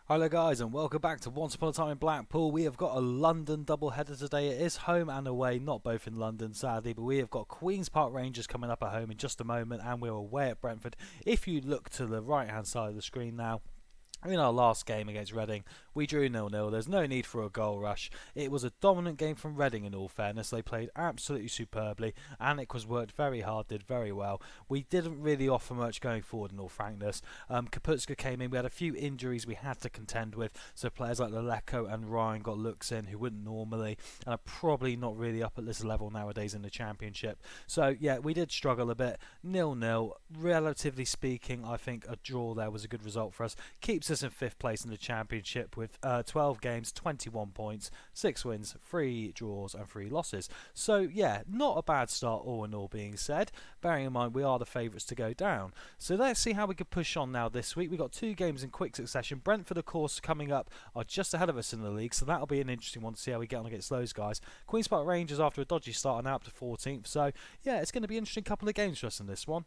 Hello guys and welcome back to Once Upon a Time in Blackpool. We have got a London double header today. It is home and away, not both in London sadly, but we have got Queen's Park Rangers coming up at home in just a moment and we're away at Brentford. If you look to the right hand side of the screen now, in our last game against Reading, we drew 0-0. There's no need for a goal rush. It was a dominant game from Reading in all fairness. They played absolutely superbly. Anik was worked very hard, did very well. We didn't really offer much going forward in all frankness. Kaputska came in. We had a few injuries we had to contend with. So players like Leleko and Ryan got looks in who wouldn't normally and are probably not really up at this level nowadays in the Championship. So yeah, we did struggle a bit. 0-0. Relatively speaking, I think a draw there was a good result for us. Keeps us in 5th place in the Championship with 12 games, 21 points, 6 wins, 3 draws and 3 losses. So yeah, not a bad start all in all being said, bearing in mind we are the favourites to go down. So let's see how we can push on now this week. We've got 2 games in quick succession. Brentford of course coming up are just ahead of us in the league, so that'll be an interesting one to see how we get on against those guys. Queen's Park Rangers after a dodgy start are now up to 14th, so yeah, it's going to be an interesting couple of games for us in this one.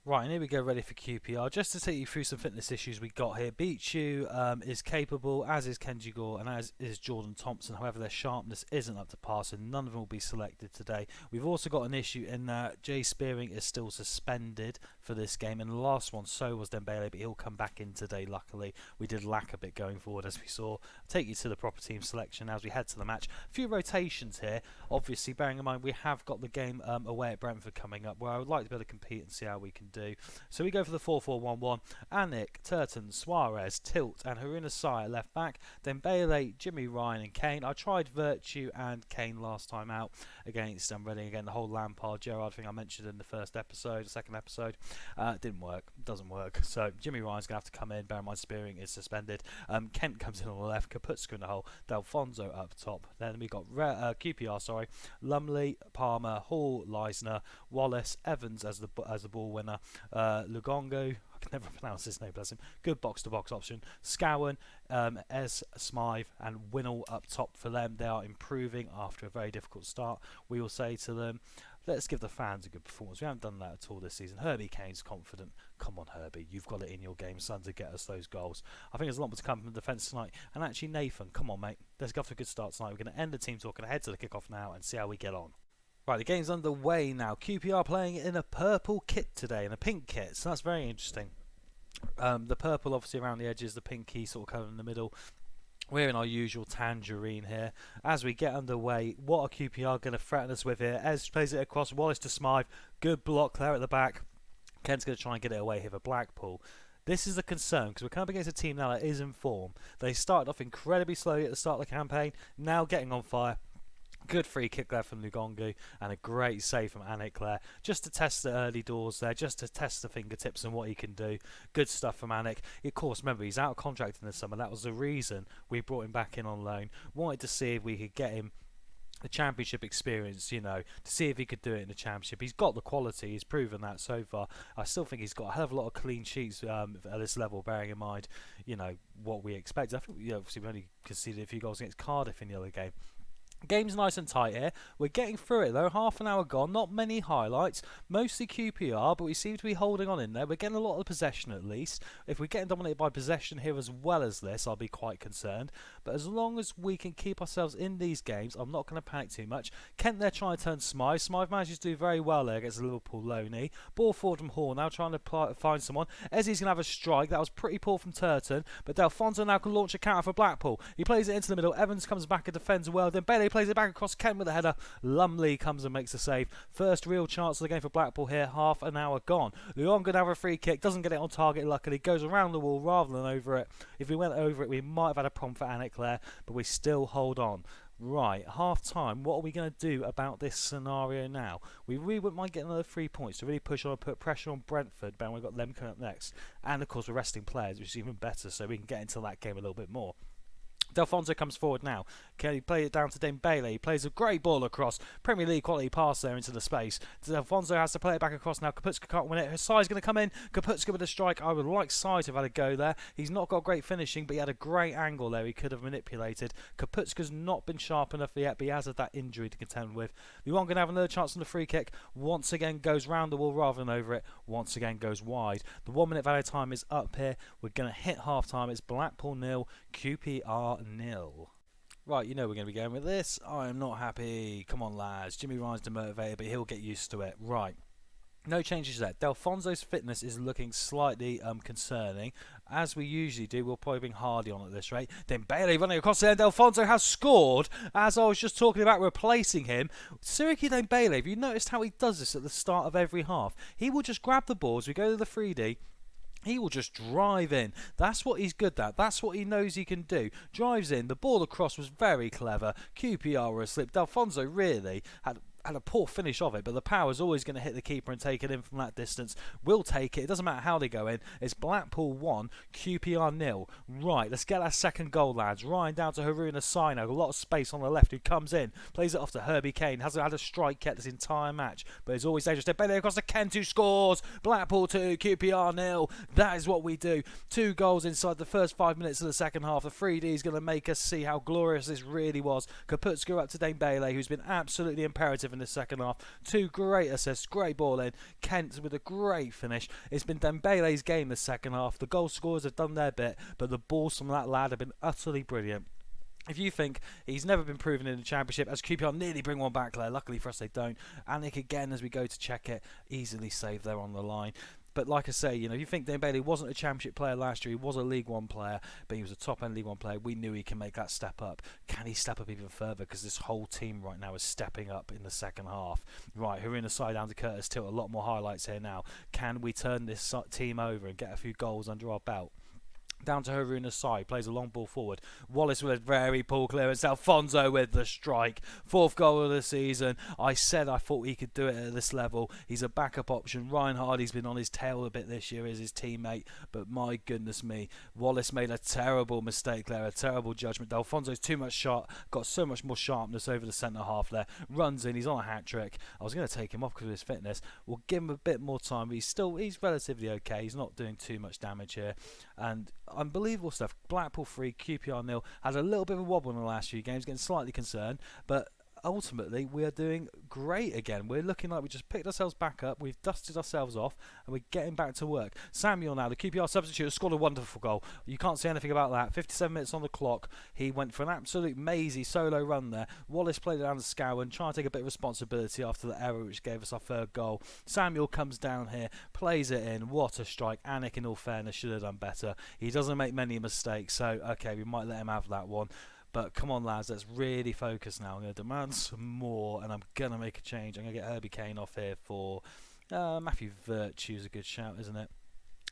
Right, and here we go, ready for QPR. Just to take you through some fitness issues we got here. Beachu is capable, as is Kenji Gore, and as is Jordan Thompson. However, their sharpness isn't up to par, so none of them will be selected today. We've also got an issue in that Jay Spearing is still suspended for this game, and the last one, so was Dembele, but he'll come back in today, luckily. We did lack a bit going forward, as we saw. I'll take you to the proper team selection as we head to the match. A few rotations here, obviously, bearing in mind we have got the game away at Brentford coming up, where I would like to be able to compete and see how we can do. So we go for the 4-4-1-1. Anik, Turton, Suarez, Tilt and Haruna Sai left back. Then Bailey, Jimmy Ryan and Kane. I tried Virtue and Kane last time out against Reading. Again, the whole Lampard, Gerrard thing I mentioned in the second episode. Didn't work. Doesn't work. So Jimmy Ryan's going to have to come in. Bear in mind Spearing is suspended. Kent comes in on the left. Kaputska in the hole. Delfonso up top. Then we got QPR, Lumley, Palmer, Hall, Leisner, Wallace, Evans as the ball winner. Lugongo, I can never pronounce his name, bless him. Good box-to-box option. Scowen, Smythe and Winnell up top for them. They are improving after a very difficult start. We will say to them, let's give the fans a good performance. We haven't done that at all this season. Herbie Kane's confident. Come on, Herbie. You've got it in your game, son, to get us those goals. I think there's a lot more to come from the defence tonight. And actually, Nathan, come on, mate. Let's go for a good start tonight. We're going to end the team talk and head to the kickoff now and see how we get on. Right, the game's underway now. QPR playing in a purple kit today, in a pink kit, so that's very interesting. The purple obviously around the edges, the pinky sort of colour in the middle. We're in our usual tangerine here. As we get underway, what are QPR going to threaten us with here? Ez plays it across, Wallace to Smythe. Good block there at the back. Kent's going to try and get it away here for Blackpool. This is the concern because we're coming up against a team now that is in form. They started off incredibly slowly at the start of the campaign, now getting on fire. Good free kick there from Lugongo and a great save from Anik there. Just to test the early doors there, just to test the fingertips and what he can do. Good stuff from Anik. Of course, remember, he's out of contract in the summer. That was the reason we brought him back in on loan. Wanted to see if we could get him the Championship experience, to see if he could do it in the Championship. He's got the quality. He's proven that so far. I still think he's got a hell of a lot of clean sheets at this level, bearing in mind, what we expect. I think, obviously, we only conceded a few goals against Cardiff in the other game. Game's nice and tight here. We're getting through it though. Half an hour gone. Not many highlights. Mostly QPR, but we seem to be holding on in there. We're getting a lot of possession at least. If we're getting dominated by possession here as well as this, I'll be quite concerned. But as long as we can keep ourselves in these games, I'm not going to panic too much. Kent there trying to turn Smythe. Smythe manages to do very well there against the Liverpool loanee. Ball forward from Hall now trying to find someone. Ezzy's going to have a strike. That was pretty poor from Turton. But Delfonso now can launch a counter for Blackpool. He plays it into the middle. Evans comes back and defends well. Then Bailey plays it back across Kent with a header. Lumley comes and makes a save. First real chance of the game for Blackpool here. Half an hour gone. Leon going to have a free kick. Doesn't get it on target luckily. Goes around the wall rather than over it. If we went over it, we might have had a problem for Anik there. But we still hold on. Right, half time. What are we going to do about this scenario now? We really wouldn't mind getting another 3 points to really push on and put pressure on Brentford. But we've got them coming up next. And of course we're resting players, which is even better, so we can get into that game a little bit more. Delfonso comes forward now. Can he play it down to Dembele? He plays a great ball across. Premier League quality pass there into the space. Delfonso has to play it back across now. Kaputska can't win it. Sai's going to come in. Kaputska with a strike. I would like Sai to have had a go there. He's not got great finishing, but he had a great angle there he could have manipulated. Kaputska's not been sharp enough yet, but he has had that injury to contend with. We aren't going to have another chance on the free kick. Once again goes round the wall rather than over it. Once again goes wide. The 1 minute valid time is up here. We're going to hit half time. It's Blackpool 0, QPR 0. Right, you know we're going to be going with this. I am not happy. Come on, lads. Jimmy Ryan's demotivated, but he'll get used to it. Right. No changes there. Delfonso's fitness is looking slightly concerning. As we usually do, we'll probably bring Hardy on at this rate. Dembele running across there. Delfonso has scored. As I was just talking about replacing him, Siriki Dembele, have you noticed how he does this at the start of every half? He will just grab the ball as we go to the 3D. He will just drive in. That's what he's good at. That's what he knows he can do. Drives in. The ball across was very clever. QPR were asleep. Delfonso really had a poor finish of it, but the power is always going to hit the keeper and take it in from that distance. We'll take it. It doesn't matter how they go in. It's Blackpool 1, QPR 0. Right, let's get our second goal, lads. Ryan down to Haruna Sino. A lot of space on the left, who comes in. Plays it off to Herbie Kane. Hasn't had a strike yet this entire match, but it's always dangerous. Dembele across to Kent, who scores. Blackpool 2, QPR 0. That is what we do. 2 goals inside the first 5 minutes of the second half. The 3D is going to make us see how glorious this really was. Kaputska up to Dembele, who's been absolutely imperative in the second half. 2 great assists, great ball in. Kent with a great finish. It's been Dembele's game the second half. The goal scorers have done their bit, but the balls from that lad have been utterly brilliant. If you think he's never been proven in the Championship, as QPR nearly bring one back there, luckily for us they don't. Anik again, as we go to check it, easily saved there on the line. But like I say, you know, you think Dembele wasn't a Championship player last year, he was a League One player, but he was a top-end League One player. We knew he can make that step up. Can he step up even further? Because this whole team right now is stepping up in the second half. Right, Haruna side down to Curtis Tilt. A lot more highlights here now. Can we turn this team over and get a few goals under our belt? Down to Haruna's side, plays a long ball forward. Wallace with a very poor clearance. Alfonso with the strike. 4th goal of the season. I said I thought he could do it at this level. He's a backup option. Ryan Hardy's been on his tail a bit this year as his teammate, but my goodness me, Wallace made a terrible mistake there, a terrible judgment. Alfonso's too much shot, got so much more sharpness over the centre half there. Runs in, he's on a hat trick. I was going to take him off because of his fitness. We'll give him a bit more time, but he's relatively okay. He's not doing too much damage here, and unbelievable stuff. Blackpool 3, QPR 0. Had a little bit of a wobble in the last few games, getting slightly concerned, but ultimately we are doing great again. We're looking like we just picked ourselves back up, we've dusted ourselves off, and we're getting back to work. Samuel now, the QPR substitute, has scored a wonderful goal. You can't say anything about that. 57 minutes on the clock. He went for an absolute mazy solo run there. Wallace played it down to Scowen, trying to take a bit of responsibility after the error which gave us our 3rd goal. Samuel comes down here, plays it in. What a strike. Anik, in all fairness, should have done better. He doesn't make many mistakes, so okay, we might let him have that one. But come on, lads, let's really focus now. I'm going to demand some more, and I'm going to make a change. I'm going to get Herbie Kane off here for Matthew Virtue's a good shout, isn't it?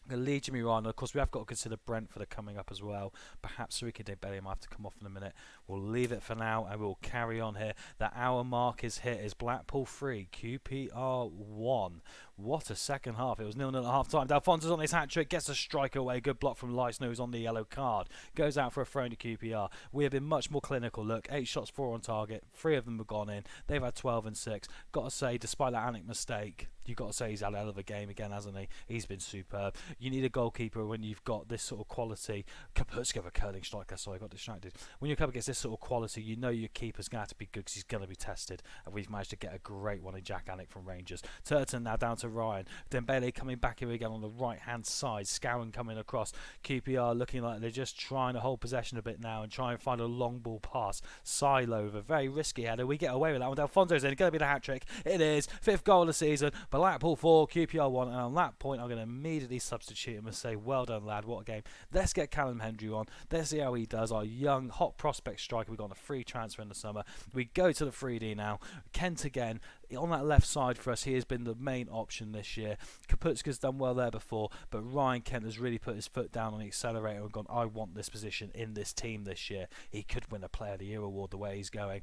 I'm going to lead Jimmy Ryan. Of course, we have got to consider Brentford coming up as well. Perhaps Siriki Dembele might have to come off in a minute. We'll leave it for now, and we'll carry on here. The hour mark is hit. Is Blackpool 3, QPR 1. What a second half. It was 0-0 at half time. Alfonso's on his hat trick, gets a strike away. Good block from Leisner, who's on the yellow card. Goes out for a throw to QPR. We have been much more clinical. Look, 8 shots, 4 on target. 3 of them have gone in. They've had 12 and 6. Got to say, despite that Anik mistake, you've got to say he's had a hell of a game again, hasn't he? He's been superb. You need a goalkeeper when you've got this sort of quality. Kaputska have a curling striker, sorry, I got distracted. When your keeper gets this sort of quality, you know your keeper's going to have to be good because he's going to be tested. And we've managed to get a great one in Jack Anik from Rangers. Turton now down to Ryan. Dembele coming back here again on the right-hand side. Scowen coming across. QPR looking like they're just trying to hold possession a bit now and try and find a long ball pass. Silo with a very risky header. We get away with that one. Alfonso's in. Going to be the hat-trick. It is. 5th goal of the season. Blackpool 4, QPR 1. And on that point, I'm going to immediately substitute him and say, well done, lad. What a game. Let's get Callum Hendry on. Let's see how he does. Our young, hot prospect striker. We got on a free transfer in the summer. We go to the 3D now. Kent again. On that left side for us, he has been the main option this year. Kaputska's done well there before, but Ryan Kent has really put his foot down on the accelerator and gone, I want this position in this team this year. He could win a Player of the Year award the way he's going.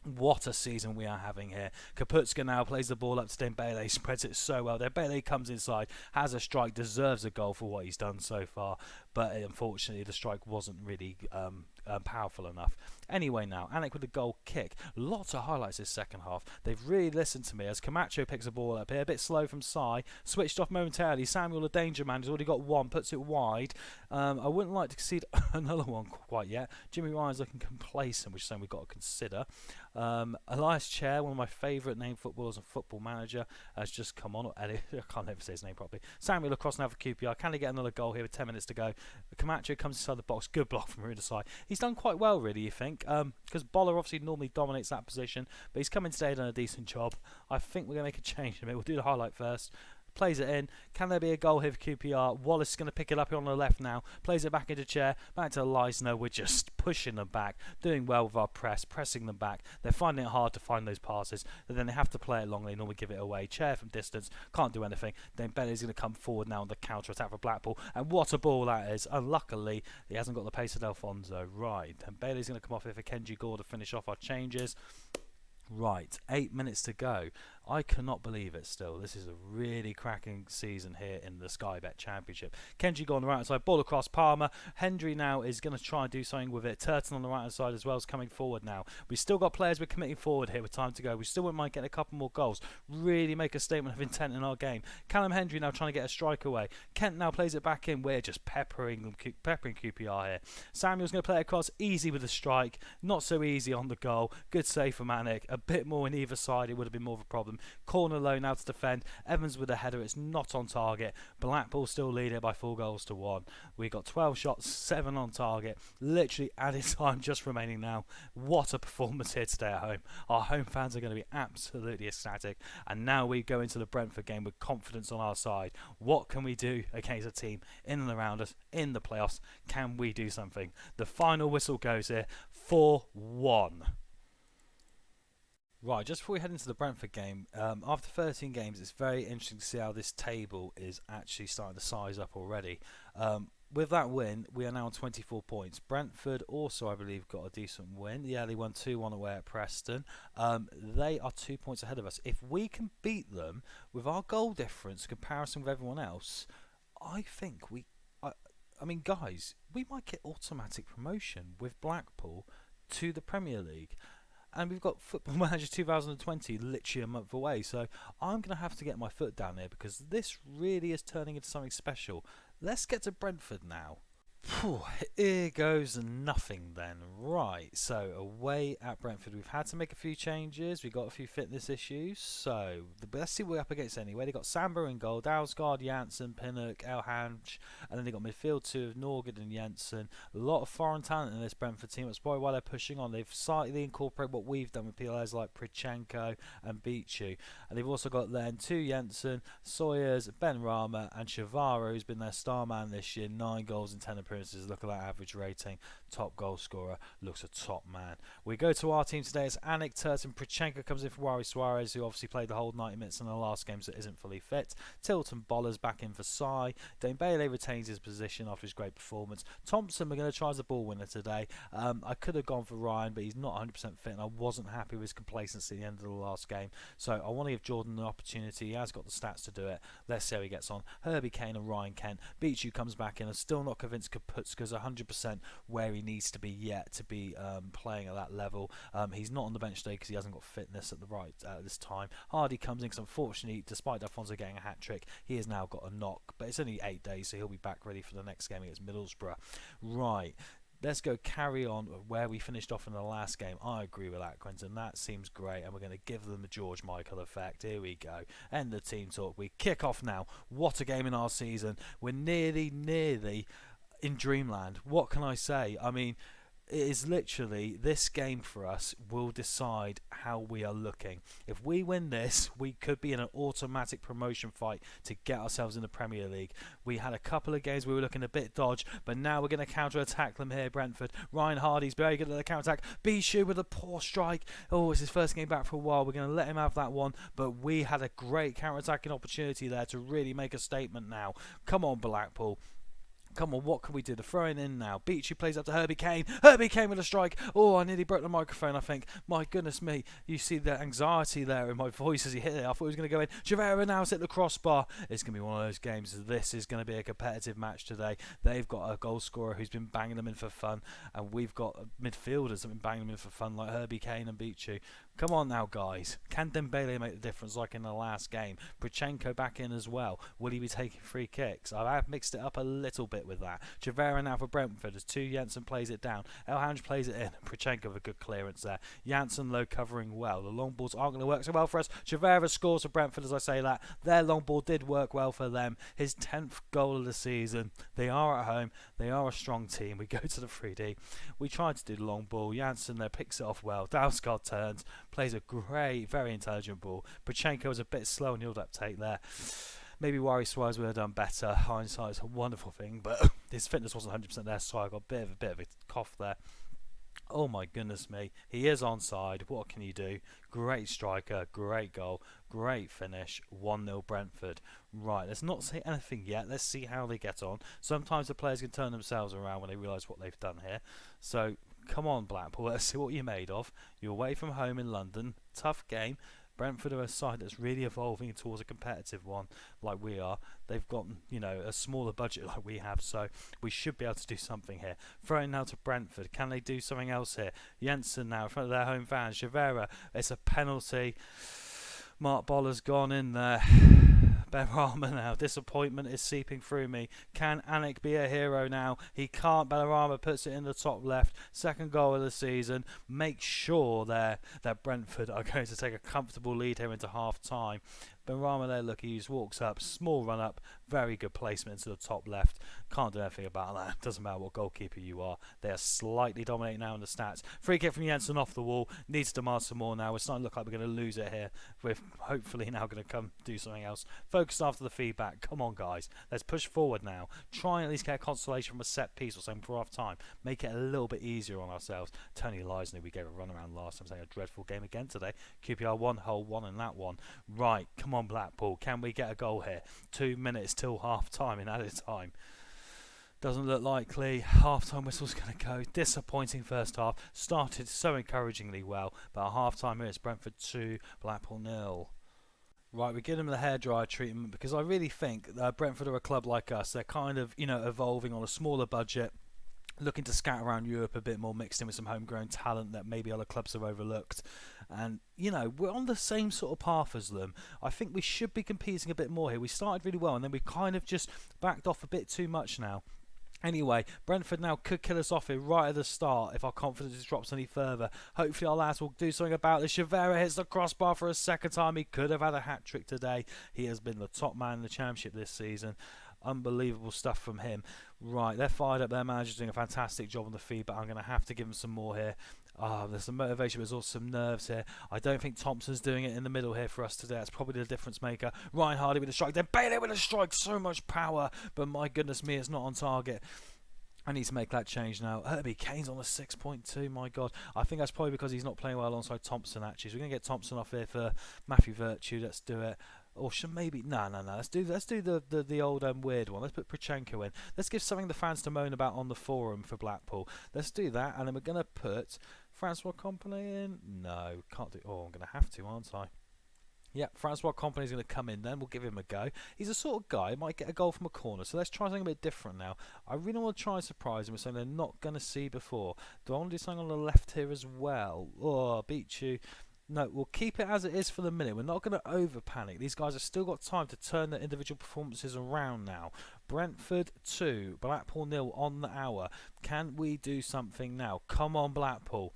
What a season we are having here. Kaputska now plays the ball up to Dembele, spreads it so well. Dembele comes inside, has a strike, deserves a goal for what he's done so far. but unfortunately the strike wasn't really powerful enough. Anyway, now Anik with a goal kick. Lots of highlights this second half. They've really listened to me as Camacho picks a ball up here, a bit slow from Sai, switched off momentarily. Samuel, the danger man, has already got one, puts it wide. I wouldn't like to concede another one quite yet. Jimmy Ryan's looking complacent, which is something we've got to consider. Elias Chair, one of my favourite named footballers and football manager, has just come on. I can't ever say his name properly. Samuel across now for QPR. Can he get another goal here with 10 minutes to go? Camacho comes inside the box. Good block from Rudasai. He's done quite well, really, you think? Because Boller obviously normally dominates that position, but he's come in today and done a decent job. I think we're going to make a change in a minute. We'll do the highlight first. Plays it in. Can there be a goal here for QPR? Wallace is going to pick it up here on the left now. Plays it back into Chair. Back to Leisner. We're just pushing them back. Doing well with our press. Pressing them back. They're finding it hard to find those passes. But then they have to play it long. They normally give it away. Chair from distance. Can't do anything. Then Bailey's going to come forward now on the counter-attack for Blackpool. And what a ball that is. Unluckily, he hasn't got the pace of Alfonso. Right. And Bailey's going to come off here for Kenji Gore to finish off our changes. Right, 8 minutes to go. I cannot believe it still. This is a really cracking season here in the Sky Bet Championship. Kenji go on the right hand side, ball across Palmer. Hendry now is going to try and do something with it. Turton on the right hand side as well is coming forward now. We've still got players we're committing forward here with time to go. We still wouldn't mind getting a couple more goals. Really make a statement of intent in our game. Callum Hendry now trying to get a strike away. Kent now plays it back in. We're just peppering QPR here. Samuel's going to play it across. Easy with the strike. Not so easy on the goal. Good save for Manik. A bit more on either side. It would have been more of a problem. Corner low now to defend. Evans with a header. It's not on target. Blackpool still lead it by 4-1. We got 12 shots, 7 on target. Literally added time just remaining now. What a performance here today at home. Our home fans are going to be absolutely ecstatic. And now we go into the Brentford game with confidence on our side. What can we do against a team in and around us in the playoffs? Can we do something? The final whistle goes here. 4-1. Right, just before we head into the Brentford game, after 13 games, it's very interesting to see how this table is actually starting to size up already. With that win, we are now on 24 points. Brentford also, I believe, got a decent win. Yeah, they won 2-1 away at Preston. They are 2 points ahead of us. If we can beat them with our goal difference in comparison with everyone else, I think I mean, guys, we might get automatic promotion with Blackpool to the Premier League. And we've got Football Manager 2020 literally a month away. So I'm going to have to get my foot down there because this really is turning into something special. Let's get to Brentford now. Here goes nothing then. Right, so away at Brentford, we've had to make a few changes. We've got a few fitness issues. So let's see what we're up against anyway. They've got Samba in goal, Dalsgaard, Janssen, Pinnock, Elhanj, and then they've got midfield two of Norgard and Jensen. A lot of foreign talent in this Brentford team. That's probably why they're pushing on. They've slightly incorporated what we've done with players like Prichenko and Bichu. And they've also got then two Jensen, Sawyers, Ben Rama, and Shavaro, who's been their star man this year. 9 goals in 10 appearances. Look at that average rating. Top goal scorer. Looks a top man. We go to our team today. It's Anik, Turton, Prichenko comes in for Wari Suarez, who obviously played the whole 90 minutes in the last game, so isn't fully fit. Tilton Bollers back in for Sai. Dembele retains his position after his great performance. Thompson, we're going to try as a ball winner today. I could have gone for Ryan, but he's not 100% fit, and I wasn't happy with his complacency at the end of the last game. So I want to give Jordan an opportunity. He has got the stats to do it. Let's see how he gets on. Herbie Kane and Ryan Kent. Bichu comes back in. I'm still not convinced Kaputska's 100% where he needs to be yet to be playing at that level. He's not on the bench today because he hasn't got fitness at this time. Hardy comes in because unfortunately, despite Alfonso getting a hat-trick, he has now got a knock. But it's only 8 days, so he'll be back ready for the next game against Middlesbrough. Right. Let's go carry on where we finished off in the last game. I agree with that, Quentin. That seems great. And we're going to give them the George Michael effect. Here we go. End the team talk. We kick off now. What a game in our season. We're nearly in dreamland. What can I say? I mean, it is literally, this game for us will decide how we are looking. If we win this, we could be in an automatic promotion fight to get ourselves in the Premier League. We had a couple of games we were looking a bit dodge, but now we're going to counter-attack them here, Brentford. Ryan Hardy's very good at the counter-attack. Bishu with a poor strike. Oh, it's his first game back for a while. We're going to let him have that one, but we had a great counter-attacking opportunity there to really make a statement now. Come on, Blackpool. Come on, what can we do? The throwing in now. Beachy plays up to Herbie Kane. Herbie Kane with a strike. Oh, I nearly broke the microphone, I think. My goodness me. You see the anxiety there in my voice as he hit it. I thought he was going to go in. Javera now has hit the crossbar. It's going to be one of those games. This is going to be a competitive match today. They've got a goal scorer who's been banging them in for fun. And we've got midfielders that have been banging them in for fun like Herbie Kane and Beachy. Come on now, guys. Can Dembele make the difference like in the last game? Prochenko back in as well. Will he be taking free kicks? I have mixed it up a little bit with that. Javera now for Brentford as Jensen plays it down. Elhanj plays it in. Prochenko with a good clearance there. Janssen low covering well. The long balls aren't going to work so well for us. Javera scores for Brentford as I say that. Their long ball did work well for them. His 10th goal of the season. They are at home. They are a strong team. We go to the 3D. We tried to do the long ball. Janssen there picks it off well. Dalsgaard turns. Plays a great, very intelligent ball. Prochenko was a bit slow in the uptake there. Maybe Wari Suarez would have done better. Hindsight's a wonderful thing, but his fitness wasn't 100% there, so I got a bit of a cough there. Oh my goodness me. He is onside. What can you do? Great striker, great goal, great finish. 1-0 Brentford. Right, let's not say anything yet. Let's see how they get on. Sometimes the players can turn themselves around when they realise what they've done here. So, come on Blackpool, let's see what you're made of. You're away from home in London. Tough game. Brentford are a side that's really evolving towards a competitive one like we are. They've got, a smaller budget like we have, so we should be able to do something here. Throwing now to Brentford. Can they do something else here? Jensen now in front of their home fans. Javera, it's a penalty. Mark Boller's gone in there. Benrahma now. Disappointment is seeping through me. Can Anik be a hero now? He can't. Benrahma puts it in the top left. Second goal of the season. Make sure there that Brentford are going to take a comfortable lead here into half time. Benrahma there, look, he just walks up. Small run up. Very good placement into the top left. Can't do anything about that. Doesn't matter what goalkeeper you are. They are slightly dominating now in the stats. Free kick from Jensen off the wall. Needs to demand some more now. It's starting to look like we're going to lose it here. We're hopefully now going to come do something else. Focus after the feedback. Come on, guys. Let's push forward now. Try and at least get a consolation from a set piece or something for half time. Make it a little bit easier on ourselves. Tony Leisner, we gave a run around last time, saying a dreadful game again today. QPR 1-1 in that one. Right, come on, Blackpool. Can we get a goal here? 2 minutes till half time in added time. Doesn't look likely. Half-time whistle's going to go. Disappointing first half. Started so encouragingly well, but at half-time here it's Brentford 2, Blackpool 0. Right, we give them the hairdryer treatment because I really think Brentford are a club like us. They're kind of, evolving on a smaller budget, looking to scout around Europe a bit more, mixed in with some homegrown talent that maybe other clubs have overlooked. And, we're on the same sort of path as them. I think we should be competing a bit more here. We started really well and then we kind of just backed off a bit too much now. Anyway, Brentford now could kill us off here right at the start if our confidence drops any further. Hopefully our lads will do something about this. Javera hits the crossbar for a second time. He could have had a hat-trick today. He has been the top man in the Championship this season. Unbelievable stuff from him. Right, they're fired up. Their manager's doing a fantastic job on the feed, but I'm going to have to give him some more here. There's some motivation, but there's also some nerves here. I don't think Thompson's doing it in the middle here for us today. That's probably the difference maker. Ryan Hardy with a strike. Then Bailey with a strike. So much power, but my goodness me, it's not on target. I need to make that change now. Herbie Kane's on a 6.2, my God. I think that's probably because he's not playing well alongside Thompson, actually. So we're going to get Thompson off here for Matthew Virtue. Let's do it. Or should maybe... No. Let's do the old weird one. Let's put Prochenko in. Let's give something the fans to moan about on the forum for Blackpool. Let's do that. And then we're going to put Francois Company in. No, can't do... Oh, I'm going to have to, aren't I? Yeah, Francois Company's going to come in then. We'll give him a go. He's a sort of guy who might get a goal from a corner. So let's try something a bit different now. I really want to try and surprise him with something they're not going to see before. Do I want to do something on the left here as well? Oh, beat you. No, we'll keep it as it is for the minute. We're not going to over-panic. These guys have still got time to turn their individual performances around now. Brentford 2, Blackpool 0 on the hour. Can we do something now? Come on, Blackpool.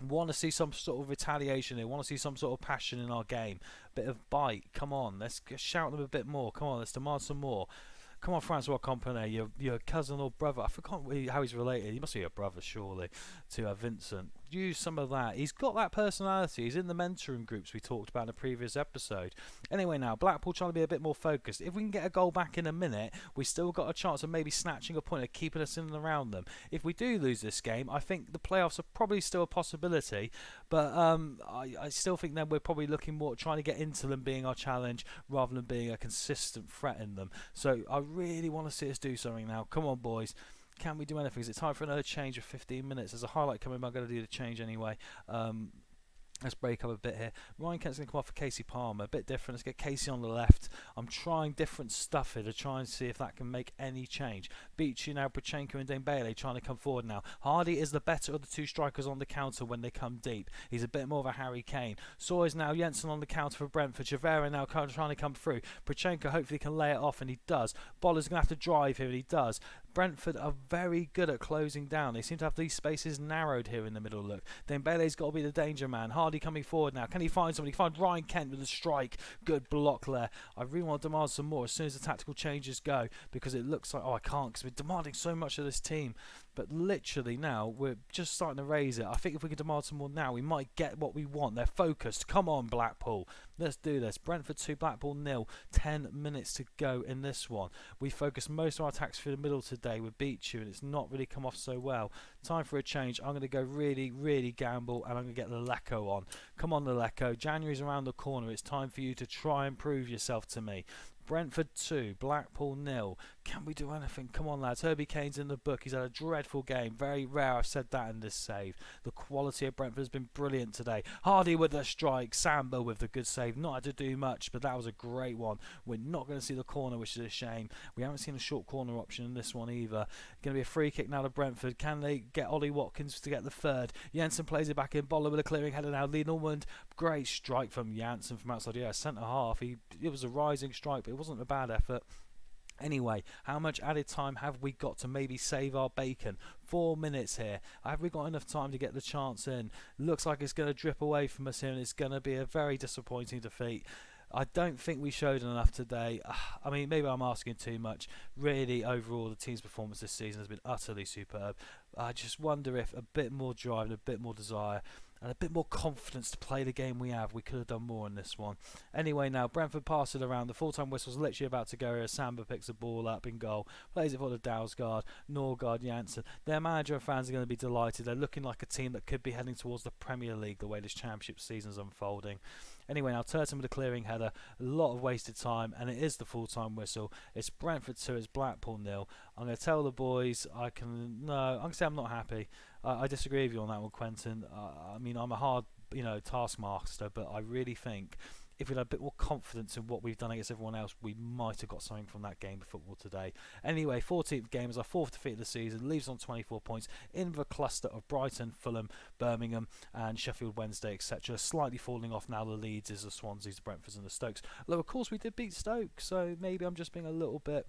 Want to see some sort of retaliation here. Want to see some sort of passion in our game. Bit of bite. Come on, let's shout them a bit more. Come on, let's demand some more. Come on, Francois Company, your cousin or brother. I forgot how he's related. He must be a brother, surely, to Vincent. use some of that. He's got that personality. He's in the mentoring groups we talked about in a previous episode. Anyway, now Blackpool trying to be a bit more focused. If we can get a goal back in a minute, we still got a chance of maybe snatching a point of keeping us in and around them. If we do lose this game, I think the playoffs are probably still a possibility, but I still think that we're probably looking more at trying to get into them being our challenge rather than being a consistent threat in them. So I really want to see us do something now. Come on, boys. Can we do anything? Is it time for another change of 15 minutes? There's a highlight coming, but I'm going to do the change anyway. Let's break up a bit here. Ryan Kent's going to come off for Casey Palmer. A bit different. Let's get Casey on the left. I'm trying different stuff here to try and see if that can make any change. Beachy now, Brichenko and Dembele trying to come forward now. Hardy is the better of the two strikers on the counter when they come deep. He's a bit more of a Harry Kane. Sawyers now, Jensen on the counter for Brentford. Chavera now trying to come through. Brichenko hopefully can lay it off, and he does. Boller's going to have to drive here, and he does. Brentford are very good at closing down. They seem to have these spaces narrowed here in the middle. Look, Dembele's got to be the danger man. Hardy coming forward now. Can he find somebody? Find Ryan Kent with a strike. Good block there. I really want to demand some more as soon as the tactical changes go, because it looks like, I can't, because we're demanding so much of this team. But literally now we're just starting to raise it. I think if we can demand some more now, we might get what we want. They're focused. Come on, Blackpool. Let's do this. Brentford 2, Blackpool 0. 10 minutes to go in this one. We focused most of our attacks through the middle today. We beat you, and it's not really come off so well. Time for a change. I'm going to go really, really gamble, and I'm going to get Leleko on. Come on, Leleko. January's around the corner. It's time for you to try and prove yourself to me. Brentford 2, Blackpool 0. Can we do anything? Come on, lads. Herbie Kane's in the book. He's had a dreadful game. Very rare. I've said that in this save. The quality of Brentford has been brilliant today. Hardy with the strike. Samba with the good save. Not had to do much, but that was a great one. We're not going to see the corner, which is a shame. We haven't seen a short corner option in this one either. Going to be a free kick now to Brentford. Can they get Ollie Watkins to get the third? Jensen plays it back in. Boller with a clearing header now. Lee Norman. Great strike from Jensen from outside. Yeah, centre half. It was a rising strike, but it wasn't a bad effort. Anyway, how much added time have we got to maybe save our bacon? 4 minutes here. Have we got enough time to get the chance in? Looks like it's going to drip away from us here, and it's going to be a very disappointing defeat. I don't think we showed enough today. I mean, maybe I'm asking too much. Really, overall, the team's performance this season has been utterly superb. I just wonder if a bit more drive and a bit more desire and a bit more confidence to play the game we have, we could have done more in this one. Anyway, now Brentford pass it around. The full-time whistle's literally about to go here. Samba picks the ball up in goal, plays it for the Dalsgaard, Norgard, Janssen. Their manager and fans are going to be delighted. They're looking like a team that could be heading towards the Premier League the way this championship season's unfolding. Anyway, now Turton with a clearing header, a lot of wasted time, and it is the full-time whistle. It's Brentford 2, it's Blackpool 0. I'm going to tell the boys I'm going to say I'm not happy. I disagree with you on that one, Quentin. I mean, I'm a hard, taskmaster, but I really think if we'd had a bit more confidence in what we've done against everyone else, we might have got something from that game of football today. Anyway, 14th game is our 4th defeat of the season, leaves on 24 points in the cluster of Brighton, Fulham, Birmingham and Sheffield Wednesday, etc. Slightly falling off now. The Leeds is the Swanseas, the Brentfords and the Stokes. Although, of course, we did beat Stoke, so maybe I'm just being a little bit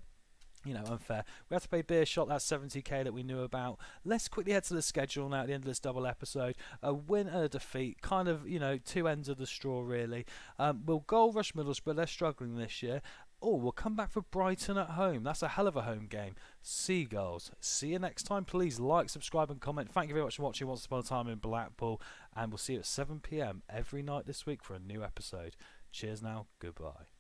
unfair. We have to play Beershot, that 70k that we knew about. Let's quickly head to the schedule now at the end of this double episode. A win and a defeat, kind of, two ends of the straw really. We'll goal rush Middlesbrough, they're struggling this year. We'll come back for Brighton at home. That's a hell of a home game. Seagulls. See you next time. Please like, subscribe and comment. Thank you very much for watching Once Upon a Time in Blackpool. And we'll see you at 7 PM every night this week for a new episode. Cheers now. Goodbye.